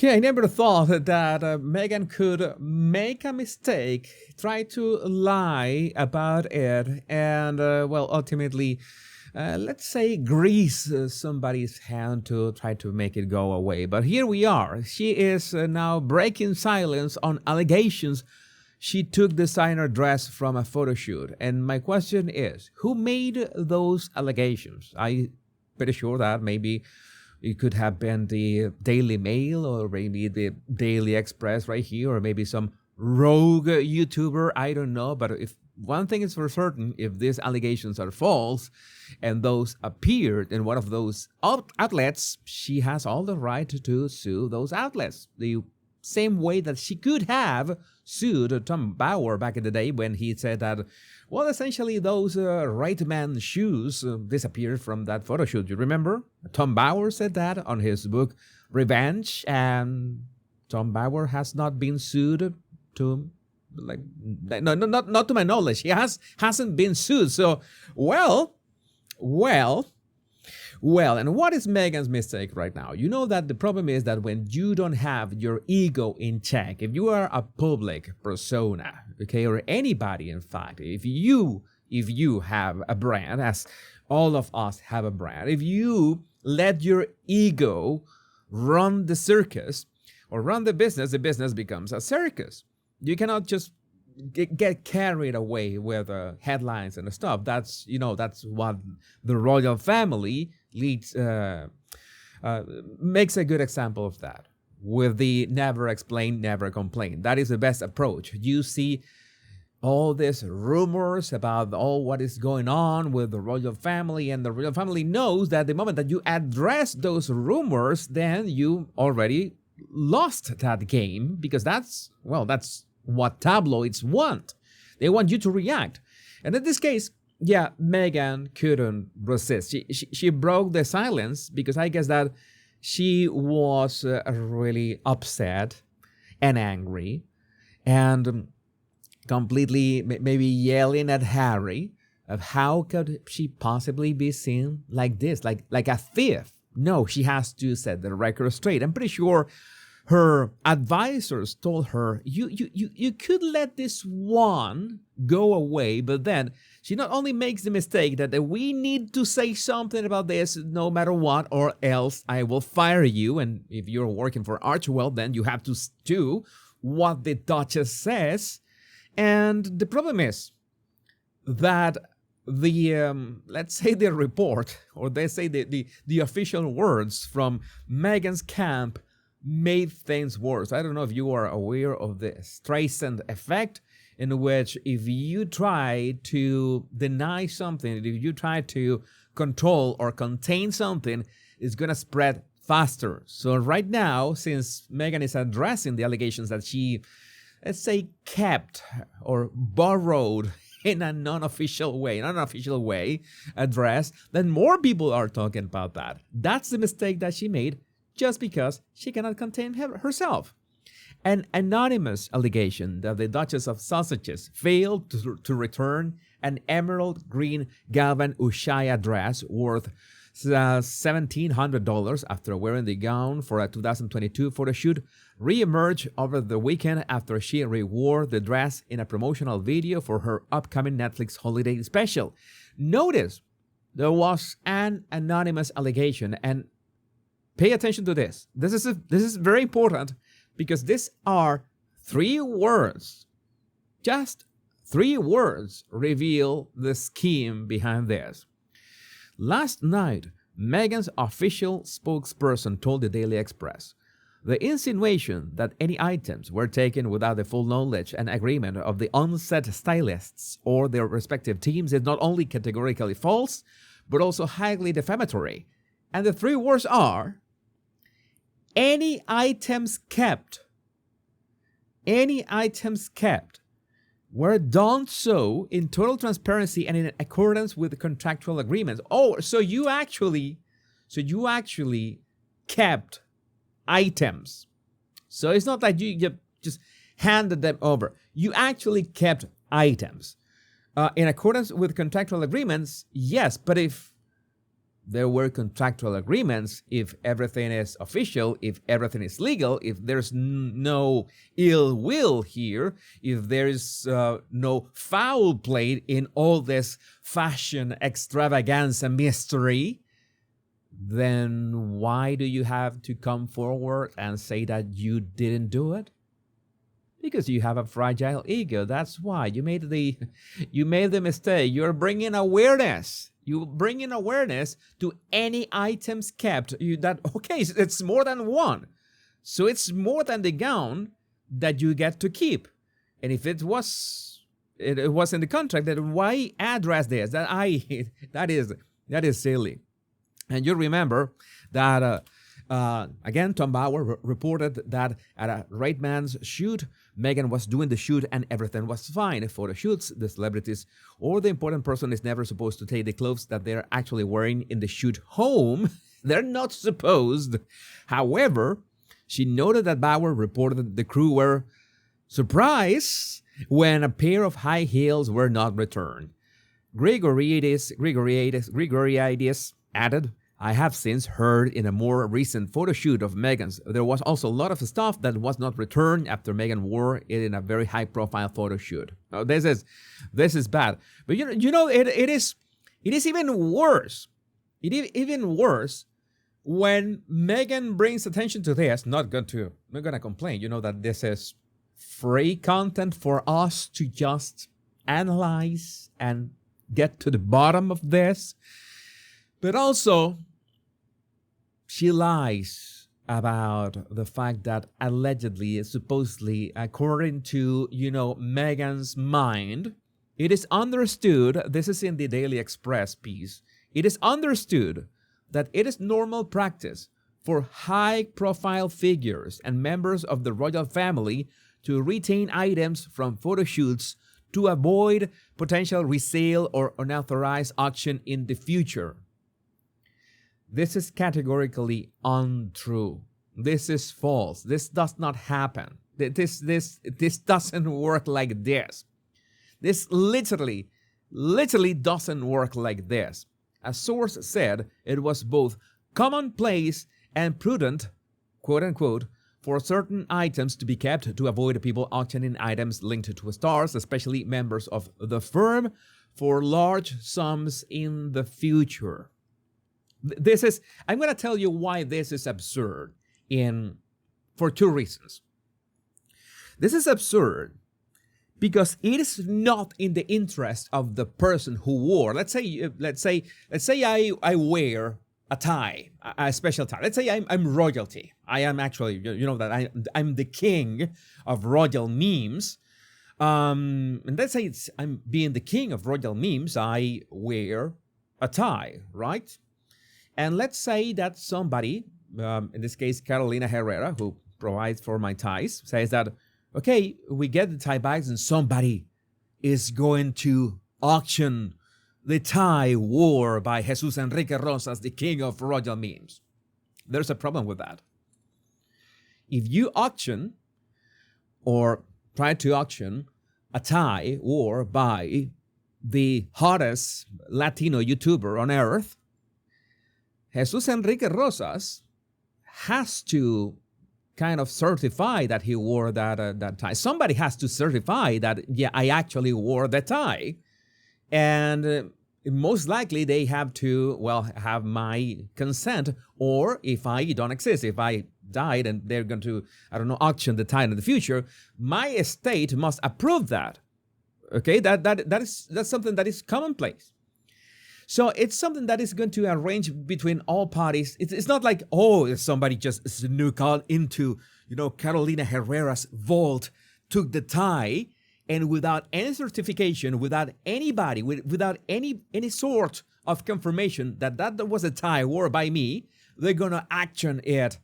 Yeah, I never thought that Meghan could make a mistake, try to lie about it, and, ultimately, let's say, grease somebody's hand to try to make it go away. But here we are. She is now breaking silence on allegations she took designer dress from a photo shoot. And my question is, who made those allegations? I'm pretty sure that maybe it could have been the Daily Mail or maybe the Daily Express right here, or maybe some rogue YouTuber. I don't know. But if one thing is for certain, if these allegations are false and those appeared in one of those outlets, she has all the right to sue those outlets. The same way that she could have sued Tom Bauer back in the day when he said that, well, essentially those right man shoes disappeared from that photo shoot. You remember? Tom Bauer said that on his book Revenge, and Tom Bauer has not been sued to, like, no, not to my knowledge. He hasn't been sued. So, well, and what is Meghan's mistake right now? You know that the problem is that when you don't have your ego in check, if you are a public persona, okay, or anybody, in fact, if you have a brand, as all of us have a brand, if you let your ego run the circus or run the business becomes a circus. You cannot just get carried away with headlines and stuff. That's what the royal family leads makes a good example of that with the never explain, never complain. That is the best approach. You see all these rumors about all what is going on with the royal family, and the royal family knows that the moment that you address those rumors, then you already lost that game, because that's what tabloids want. They want you to react. And in this case, yeah, Meghan couldn't resist. She broke the silence because I guess that she was really upset and angry and completely maybe yelling at Harry of how could she possibly be seen like this, like a thief. No, she has to set the record straight. I'm pretty sure her advisors told her, you could let this one go away, but then she not only makes the mistake that we need to say something about this no matter what, or else I will fire you. And if you're working for Archewell, then you have to do what the Duchess says. And the problem is that the let's say the report, or they say the official words from Meghan's camp made things worse. I don't know if you are aware of the Streisand effect, in which if you try to deny something, if you try to control or contain something, it's going to spread faster. So right now, since Meghan is addressing the allegations that she, let's say, kept or borrowed in a non-official way address, then more people are talking about that. That's the mistake that she made, just because she cannot contain herself. An anonymous allegation that the Duchess of Sussex failed to return an emerald green Galvan Ushuaia dress worth $1,700 after wearing the gown for a 2022 photo shoot re-emerged over the weekend after she re-wore the dress in a promotional video for her upcoming Netflix holiday special. Notice there was an anonymous allegation, and pay attention to this. This is very important, because these are 3 words. Just 3 words reveal the scheme behind this. Last night, Meghan's official spokesperson told the Daily Express, the insinuation that any items were taken without the full knowledge and agreement of the on-set stylists or their respective teams is not only categorically false, but also highly defamatory. And the 3 words are, any items kept were done so in total transparency and in accordance with the contractual agreements. Oh, so you actually kept items. So it's not like you just handed them over. You actually kept items. In accordance with contractual agreements, yes, but if There were contractual agreements. If everything is official, if everything is legal, if there's no ill will here, if there's no foul play in all this fashion extravaganza mystery, then why do you have to come forward and say that you didn't do it? Because you have a fragile ego. That's why you made the mistake. You're bringing awareness. You bring in awareness to any items kept. Okay, it's more than one. So it's more than the gown that you get to keep. And if it was in the contract, then why address this? That is silly. And you remember that again, Tom Bauer reported that at a Right Man's shoot, Meghan was doing the shoot and everything was fine. Photo shoots, the celebrities or the important person is never supposed to take the clothes that they're actually wearing in the shoot home. They're not supposed. However, she noted that Bauer reported that the crew were surprised when a pair of high heels were not returned. Grigoriadis added, I have since heard in a more recent photo shoot of Meghan's, there was also a lot of stuff that was not returned after Meghan wore it in a very high-profile photo shoot. Now, this is bad. But it is even worse. It is even worse when Meghan brings attention to this. Not gonna complain. You know that this is free content for us to just analyze and get to the bottom of this. But also, she lies about the fact that allegedly, supposedly, according to, Meghan's mind, it is understood, this is in the Daily Express piece, it is understood that it is normal practice for high-profile figures and members of the royal family to retain items from photo shoots to avoid potential resale or unauthorized auction in the future. This is categorically untrue. This is false. This does not happen. This doesn't work like this. This literally doesn't work like this. A source said it was both commonplace and prudent, quote unquote, for certain items to be kept to avoid people auctioning items linked to stars, especially members of the firm, for large sums in the future. I'm going to tell you why this is absurd for two reasons. This is absurd because it is not in the interest of the person who wore. Let's say I wear a tie, a special tie. Let's say I'm royalty. I am actually, that I'm the king of royal memes. And let's say I'm being the king of royal memes. I wear a tie, right? And let's say that somebody, in this case, Carolina Herrera, who provides for my ties, says that, okay, we get the tie bags and somebody is going to auction the tie worn by Jesus Enrique Rosas, the king of royal memes. There's a problem with that. If you auction or try to auction a tie worn by the hottest Latino YouTuber on earth, Jesus Enrique Rosas has to kind of certify that he wore that tie. Somebody has to certify that, yeah, I actually wore the tie. And most likely they have to, have my consent, or if I don't exist, if I died and they're going to, auction the tie in the future, my estate must approve that. Okay, that's something that is commonplace. So it's something that is going to arrange between all parties. It's not like, somebody just snuck out into, Carolina Herrera's vault, took the tie, and without any certification, without anybody, without any sort of confirmation that was a tie worn by me, they're going to auction it,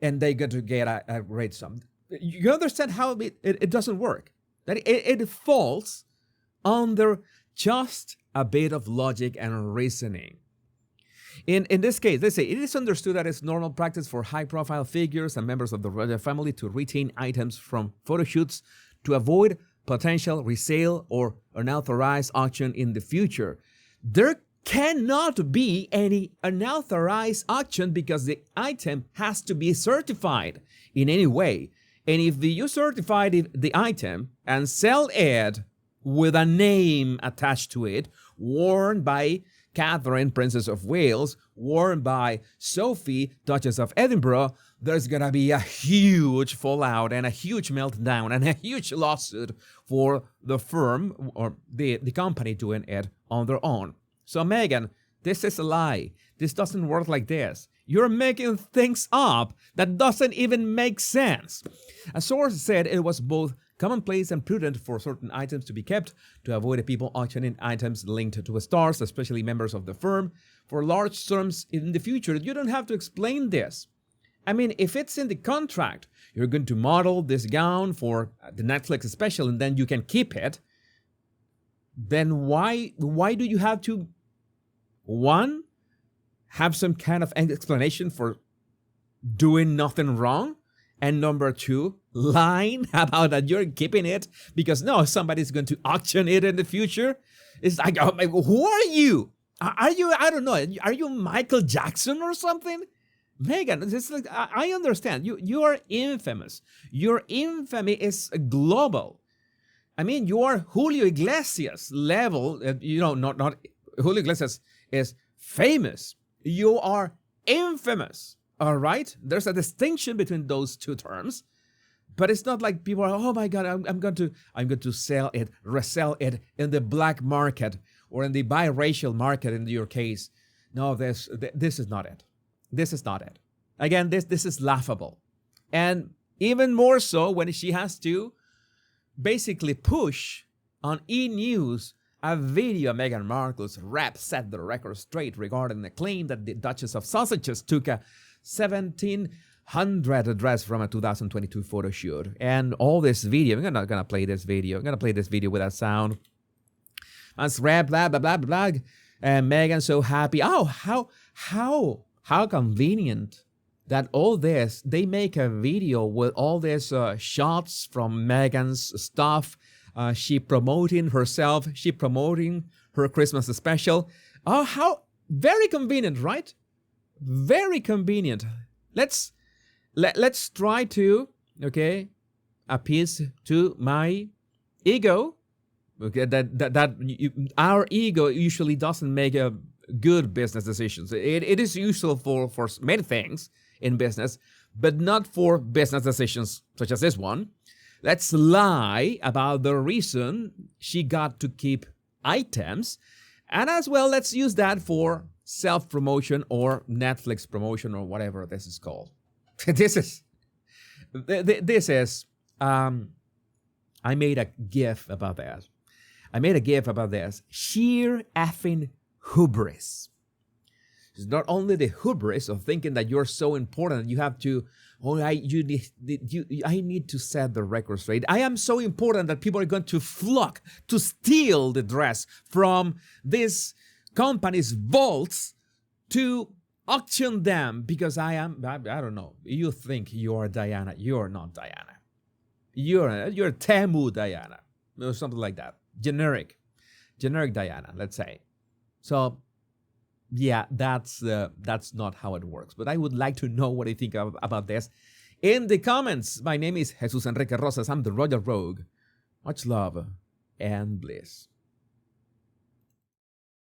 and they're going to get a great sum. You understand how it doesn't work? That it falls under just a bit of logic and reasoning. In this case, they say it is understood that it's normal practice for high-profile figures and members of the royal family to retain items from photo shoots to avoid potential resale or unauthorized auction in the future. They're cannot be any unauthorized auction because the item has to be certified in any way. And if you certify the item and sell it with a name attached to it, worn by Catherine, Princess of Wales, worn by Sophie, Duchess of Edinburgh, there's gonna be a huge fallout and a huge meltdown and a huge lawsuit for the firm or the company doing it on their own. So Meghan, this is a lie. This doesn't work like this. You're making things up that doesn't even make sense. A source said it was both commonplace and prudent for certain items to be kept to avoid people auctioning items linked to stars, especially members of the firm. For large sums in the future, you don't have to explain this. I mean, if it's in the contract, you're going to model this gown for the Netflix special and then you can keep it, then why do you have to, one, have some kind of explanation for doing nothing wrong? And number two, lying about that you're keeping it because no, somebody's going to auction it in the future? It's like, oh, who are you? Are you, I don't know, are you Michael Jackson or something? Meghan, it's like, I understand. You are infamous. Your infamy is global. I mean, you are Julio Iglesias level. Not Julio Iglesias is famous. You are infamous. All right? There's a distinction between those two terms. But it's not like people are, oh my God, I'm going to sell it, resell it in the black market or in the biracial market in your case. No, this is not it. This is not it. Again, this is laughable. And even more so when she has to basically push on E! News a video of Meghan Markle's rep set the record straight regarding the claim that the Duchess of Sausages took a 1700 dress from a 2022 photo shoot. And all this video, I'm not going to play this video. I'm going to play this video without sound. As rep, blah, blah, blah, blah, blah. And Meghan so happy. Oh, how convenient that all this, they make a video with all these shots from Meghan's stuff. She promoting herself. She promoting her Christmas special. Oh, how very convenient, right? Very convenient. Let's try to, okay, appease to my ego. Okay, our ego usually doesn't make a good business decisions. It is useful for many things in business, but not for business decisions such as this one. Let's lie about the reason she got to keep items. And as well, let's use that for self-promotion or Netflix promotion or whatever this is called. I made a GIF about that. Sheer effing hubris. It's not only the hubris of thinking that you're so important that you have to, I need to set the record straight. I am so important that people are going to flock to steal the dress from this company's vaults to auction them because I don't know. You think you are Diana. You're not Diana. You're Temu Diana or something like that. Generic Diana, let's say. So, yeah, that's not how it works. But I would like to know what you think about this in the comments. My name is Jesus Enrique Rosas. I'm the Royal Rogue. Much love and bliss.